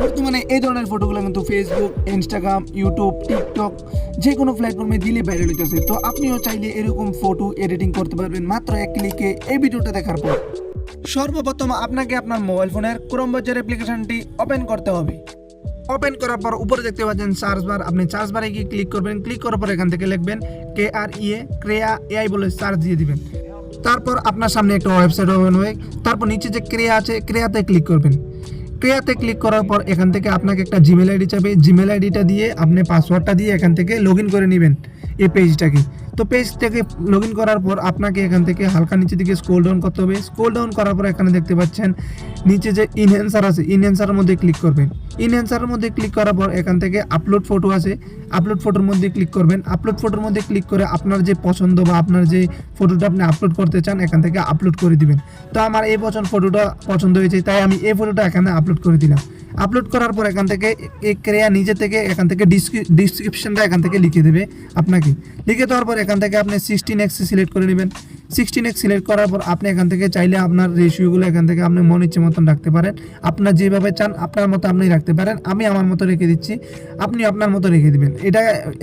বর্তমানে এই ধরনের ফটোগুলো কিন্তু ফেসবুক, ইনস্টাগ্রাম, ইউটিউব, টিকটক যে কোনো প্ল্যাটফর্মে দিলে ভাইরাল হইতেছে। তো আপনিও চাইলে এরকম ফটো এডিটিং করতে পারবেন মাত্র এক ক্লিকে এই ভিডিওটা দেখার পর। সর্বপ্রথম আপনাকে আপনার মোবাইল ফোনের ক্রোম ব্রাউজার অ্যাপ্লিকেশনটি ওপেন করতে হবে। ওপেন করার পর উপরে দেখতে পাচ্ছেন সার্চ বার, আপনি সার্চ বারে গিয়ে ক্লিক করবেন। ক্লিক করার পর এখান থেকে লিখবেন ক্রেয়া এআই বলে সার্চ দিয়ে দিবেন। তারপর আপনার সামনে একটা ওয়েবসাইট ওপেন হবে। তারপর নিচে যে ক্রেয়া আছে ক্রেয়াতে ক্লিক করবেন। ক্রেয়াতে ক্লিক করার পর এখান থেকে আপনাকে একটা জিমেল আইডি চাবে। জিমেল আইডিটা দিয়ে আপনি পাসওয়ার্ডটা দিয়ে এখান থেকে লগ ইন করে নেবেন এই পেজটাকে। তো পেজটাকে লগ ইন করার পর আপনাকে এখান থেকে হালকা নিচে দিকে স্ক্রল ডাউন করতে হবে। স্ক্রল ডাউন করার পর এখানে দেখতে পাচ্ছেন নিচে যে ইনহ্যান্সার আছে, ইনহ্যান্সারের মধ্যে ক্লিক করবেন। ইনহ্যান্সারের মধ্যে ক্লিক করার পর এখান থেকে আপলোড ফটো আছে, আপলোড ফটোর মধ্যে ক্লিক করবেন। আপলোড ফটোর মধ্যে ক্লিক করে আপনার যে পছন্দ বা আপনার যে ফটোটা আপনি আপলোড করতে চান এখান থেকে আপলোড করে দিবেন। তো আমার এই ফটোটা পছন্দ হয়েছে, তাই আমি এই ফটোটা এখানে আপলোড করে দিলাম। আপলোড করার পর এখান থেকে এই ক্রেয়া নিজে থেকে এখান থেকে ডিসক্রিপশনটা এখান থেকে লিখে দেবে আপনাকে। লিখে দেওয়ার পর এখান থেকে আপনি 16x সিলেক্ট করে নেবেন। 16x সিলেক্ট করার পর আপনি এখান থেকে চাইলে আপনার রেশিওগুলো এখান থেকে আপনি মন ইচ্ছে মতন রাখতে পারেন। আপনার যেভাবে চান আপনার মতো আপনি রাখতে পারেন। আমি আমার মতো রেখে দিচ্ছি, আপনি আপনার মতো রেখে দিবেন। এটা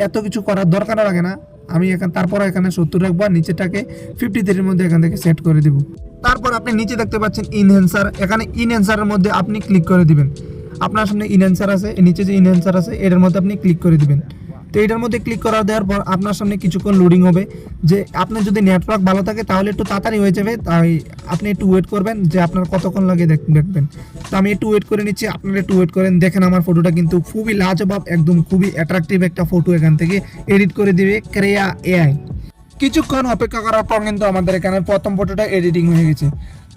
এত কিছু করার দরকার লাগে না। আমি তারপর এখানে 70 রাখবো আর নিচেটাকে 53-এর মধ্যে এখান থেকে সেট করে দেবো। তারপর আপনি নিচে দেখতে পাচ্ছেন ইনহ্যান্সার, এখানে ইনহ্যান্সারের মধ্যে আপনি ক্লিক করে দিবেন। আপনার সামনে ইনহ্যান্সার আছে, নিচে যে ইনহ্যান্সার আছে এটার মধ্যে আপনি ক্লিক করে দিবেন। তো এটার মধ্যে ক্লিক করা দেওয়ার পর আপনার সামনে কিছুক্ষণ লোডিং হবে। যে আপনার যদি নেটওয়ার্ক ভালো থাকে তাহলে একটু তাড়াতাড়ি হয়ে যাবে, তাই আপনি একটু ওয়েট করবেন যে আপনার কতক্ষণ লাগে দেখবেন। তো আমি একটু ওয়েট করে নিচ্ছি, আপনারা একটু ওয়েট করেন। দেখেন আমার ফটোটা কিন্তু খুবই লাজবাব, একদম খুবই অ্যাট্রাকটিভ একটা ফটো এখান থেকে এডিট করে দিবে ক্রেয়া এআই। কিছুক্ষণ অপেক্ষা করার পর কিন্তু আমাদের এখানে প্রথম ফটোটা এডিটিং হয়ে গেছে।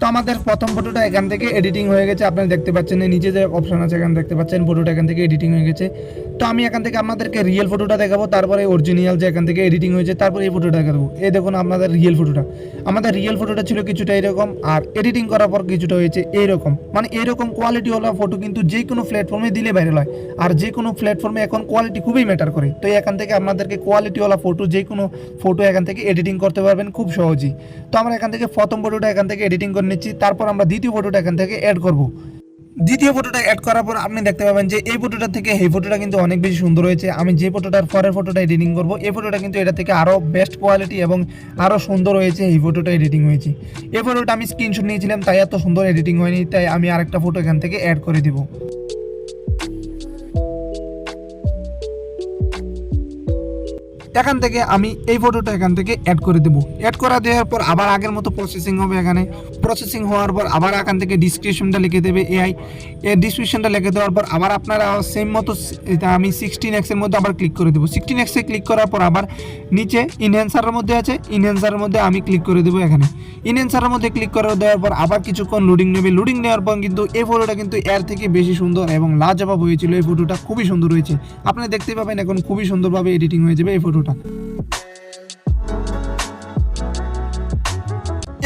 তো আমাদের প্রথম ফটোটা এখান থেকে এডিটিং হয়ে গেছে। আপনারা দেখতে পাচ্ছেন নিচে যে অপশন আছে এখানে দেখতে পাচ্ছেন ফটোটা এখান থেকে এডিটিং হয়ে গেছে। তো আমি এখান থেকে আপনাদেরকে রিয়েল ফটোটা দেখাবো, তারপরে অরিজিনাল যে এখান থেকে এডিটিং হয়েছে, তারপরে এই ফটোটা দেখাবো। এই দেখুন আপনাদের রিয়েল ফটোটা। আমাদের রিয়েল ফটোটা ছিল কিছুটা এরকম, আর এডিটিং করার পর কিছুটা হয়েছে এইরকম। মানে এরকম কোয়ালিটি হলো ফটো কিন্তু যে কোনো প্ল্যাটফর্মে দিলে ভাইরাল হয়, আর যে কোনো প্ল্যাটফর্মে এখন কোয়ালিটি খুবই ম্যাটার করে। তো এখান থেকে আপনাদেরকে কোয়ালিটিওয়ালা ফটো যে কোনো ফটো এখান থেকে এডিটিং করতে পারবেন খুব সহজেই। তো আমরা এখান থেকে প্রথম ফটোটা এখান থেকে এডিটিং করে নিচ্ছি, তারপর আমরা দ্বিতীয় ফটোটা এখান থেকে অ্যাড করব। দ্বিতীয় ফটোটা অ্যাড করার পর আপনি দেখতে পাবেন যে এই ফটোটা থেকে এই ফটোটা কিন্তু অনেক বেশি সুন্দর হয়েছে। আমি যে ফটোটার পরের ফটোটা এডিটিং করব এই ফটোটা কিন্তু এটা থেকে আরও বেস্ট কোয়ালিটি এবং আরও সুন্দর হয়েছে। এই ফটোটা এডিটিং হয়েছে, এই ফটোটা আমি স্ক্রিনশট নিয়েছিলাম তাই এত সুন্দর এডিটিং হয়নি, তাই আমি আরেকটা ফটো এখান থেকে অ্যাড করে দিব। এখান থেকে আমি এই ফটোটা এখান থেকে অ্যাড করে দেবো। অ্যাড করা দেওয়ার পর আবার আগের মতো প্রসেসিং হবে। এখানে প্রসেসিং হওয়ার পর আবার এখান থেকে ডিসক্রিপশনটা লিখে দেবে এআই। এই ডিসক্রিপশনটা লিখে দেওয়ার পর আবার আপনারা সেম মতো আমি 16x এর মধ্যে আবার ক্লিক করে দেবো। 16x এ ক্লিক করার পর আবার নিচে ইনহ্যান্সারের মধ্যে আছে, ইনহ্যান্সারের মধ্যে আমি ক্লিক করে দেবো। এখানে ইনহ্যান্সারের মধ্যে ক্লিক করে দেওয়ার পর আবার কিছুক্ষণ লোডিং নেবে। লোডিং নেওয়ার পর কিন্তু এই ফটোটা কিন্তু এর থেকে বেশি সুন্দর এবং লাজবাব হয়েছিল। এই ফটোটা খুবই সুন্দর হয়েছে, আপনারা দেখতে পাবেন এখন খুবই সুন্দরভাবে এডিটিং হয়ে যাবে এই ফটোটা।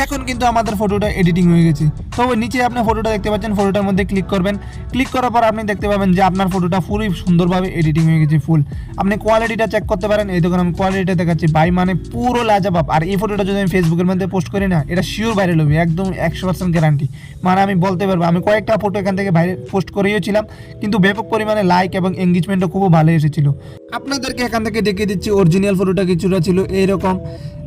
এখন কিন্তু আমাদের ফটোটা এডিটিং হয়ে গেছে। তো নিচে আপনি ফটোটা দেখতে পাচ্ছেন, ফটোটার মধ্যে ক্লিক করবেন। ক্লিক করার পর আপনি দেখতে পাবেন যে আপনার ফটোটা পুরোই সুন্দরভাবে এডিটিং হয়ে গেছে ফুল। আপনি কোয়ালিটিটা চেক করতে পারেন, এই দেখুন আমি কোয়ালিটিটা দেখাচ্ছি ভাই, মানে পুরো লাজবাব। আর এই ফটোটা যদি আমি ফেসবুকের মধ্যে পোস্ট করি না, এটা শিওর ভাইরাল হবে, একদম 100% গ্যারান্টি। মানে আমি বলতে পারবো, আমি কয়েকটা ফটো এখান থেকে পোস্ট করিয়েছিলাম কিন্তু ব্যাপক পরিমাণে লাইক এবং এঙ্গেজমেন্টও খুব ভালো এসেছিল। আপনাদেরকে এখান থেকে দেখিয়ে দিচ্ছি অরিজিনাল ফটোটা কিছুটা ছিল এইরকম।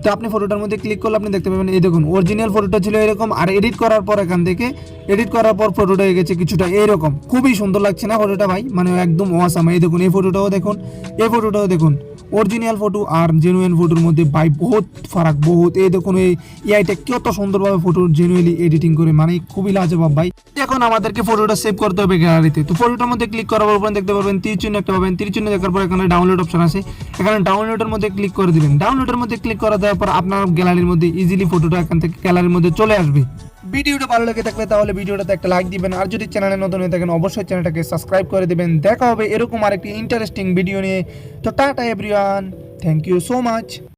তো আপনি ফটোটার মধ্যে ক্লিক করলে আপনি দেখতে পাবেন এই দেখুন অরিজিনাল ফটোটা ছিল এরকম, আর এডিট করার পর এখান থেকে এডিট করার পর ফটোটা হয়ে গেছে কিছুটা এইরকম। খুবই সুন্দর লাগছে না ফটোটা ভাই, মানে একদম অসাম। এই দেখুন এই ফটোটাও দেখুন, এই ফটোটাও দেখুন। অরিজিনাল ফটো আর জেনুইন ফটোর মধ্যে ভাই বহুত ফারাক, বহুত। এই দেখুন এই এআইটা কত সুন্দরভাবে ফটো জেনুইনলি এডিটিং করে, মানে খুবই লাজবাব ভাই। এখন আমাদেরকে ফটোটা সেভ করতে হবে গ্যালারিতে। তো ফটোটার মধ্যে ক্লিক করার পর দেখতে পারবেন তীর চিহ্ন একটা পাবেন। তীর চিহ্ন দেখার পর এখানে ডাউনলোড অপশন আছে, এখানে ডাউনলোডের মধ্যে ক্লিক করে দিবেন। ডাউনলোডের মধ্যে ক্লিক করে দেওয়ার পর আপনার গ্যালারির মধ্যে ইজিলি ফটোটা এখান থেকে গ্যালারির মধ্যে চলে আসবে। ভিডিওটা ভালো লেগে থাকলে তাহলে ভিডিওটাতে একটা লাইক দিবেন, আর যদি চ্যানেলে নতুন হয়ে থাকেন অবশ্যই চ্যানেলটাকে সাবস্ক্রাইব করে দিবেন। দেখা হবে এরকম আরেকটি ইন্টারেস্টিং ভিডিও নিয়ে। তো tata everyone, thank you so much.